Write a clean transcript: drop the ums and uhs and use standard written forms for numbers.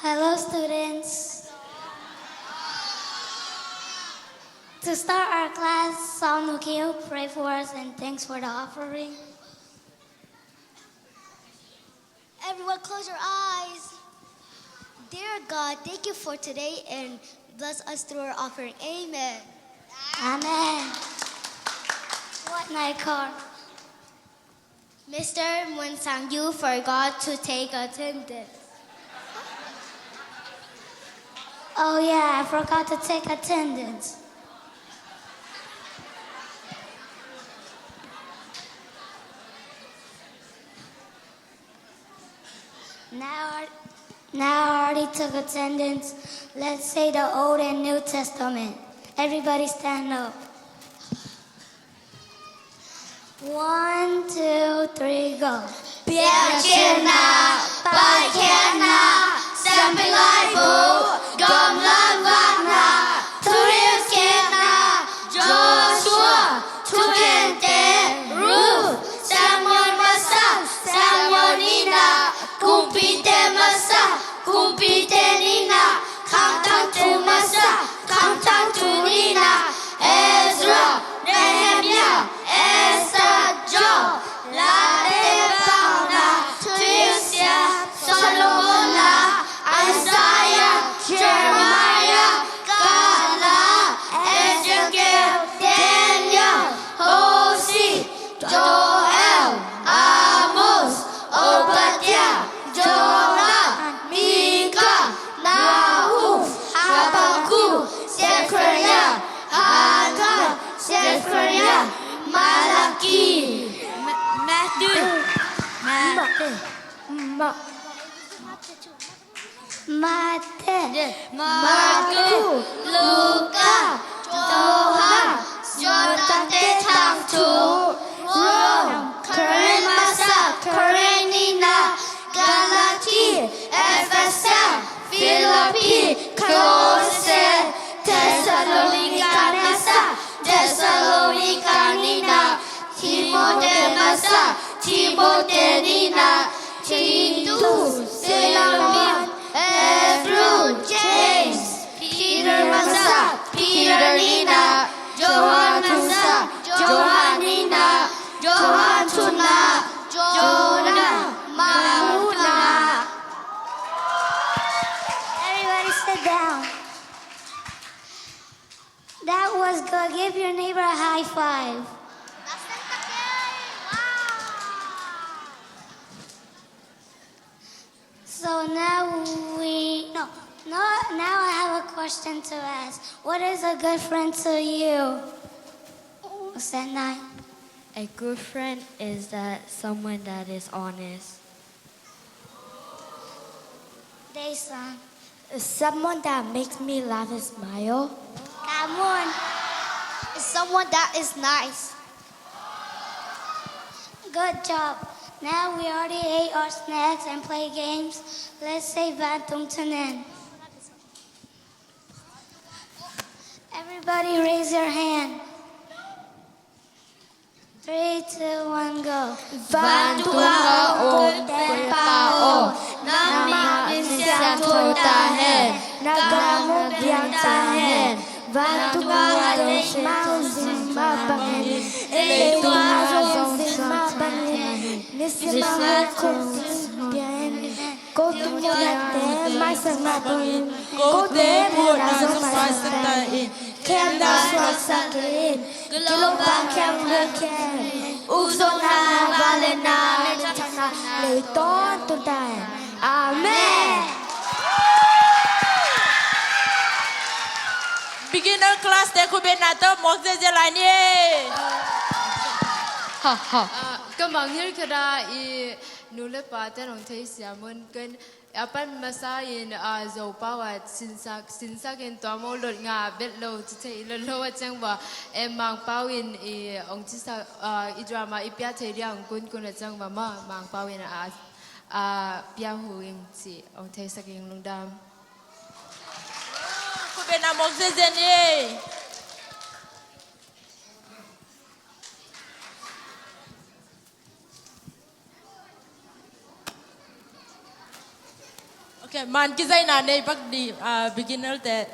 Hello, students. To start our class, Psalm Nukio, pray for us and thanks for the offering. Everyone close your eyes. Dear God, thank you for today and bless us through our offering. Amen. Amen. What night card? Mr. Munsang, you forgot to take attendance. Oh yeah, I forgot to take attendance. Now I already took attendance. Let's say the Old and New Testament. Everybody stand up. 1, 2, 3, go. 别见那拜天那三杯来不កំឡាវណាទុរិយសេនាJoshua ทุเรนเตรูSamuel Masa Samuel Nina Kumpite Masa Kumpite Nina Kantang tu Masa Kantang tu Nina Ezra Nehemiah Esther Job Solomon, Isaiah, Jeremiah, Gala, Ezekiel, Daniel, Hosea, Joel, Amos, Obadiah, Jonah, Micah, Nahum, Habakkuk, Zechariah, Haggai, Zechariah, Malachi, Matthew. Markus, Luka, Johan, Jonathan Tang Tu, Rome, Karen Masa, Karen Nina, Galati, Ephesus, Philippi, Colossae, Thessalonica Masa, Thessalonica Nina, Timothy Masa, Timothy Nina, Titus, Philemon, Andrew, James, Peter Masa, Peter Nina, Johan Masa, Johan Nina, Johan Tuna, Jonah, Mahuna. Everybody sit down. That was good. Give your neighbor a high five. So now now I have a question to ask. What is a good friend to you? What's that nine? A good friend is someone that is honest. Dason. Someone that makes me laugh and smile. Come on. Someone that is nice. Good job. Now we already ate our snacks and play games. Let's say Vantung. Everybody raise your hand. 3, 2, 1, go. Vantung Pao Nama Insian Tahen Nagamu Tahen Vantung Mau Zima Bangen Etua Zima Bangen Nisima Bien Kotumyate Masama Bangen Kote Mura Zomasatain Kemda Swasakin Global Kemlaken Uzona Valena Metana Leiton Tuntai Amen. Beginner class de kubenato mokse jelani. Các bạn nhớ cái đó nụ lệ ba tên ông thấy xem muốn cái अपन मसाइन जो पावा सिंसा के तो मो लोट nga bet lo चे lo chang ba mang pawin ong chi sa drama ipya the riang kun chang ba mang pawin pya huing chi ong thei saking lungdam Kubena mokse jeni. Okay, man kisay na ne pag di beginner te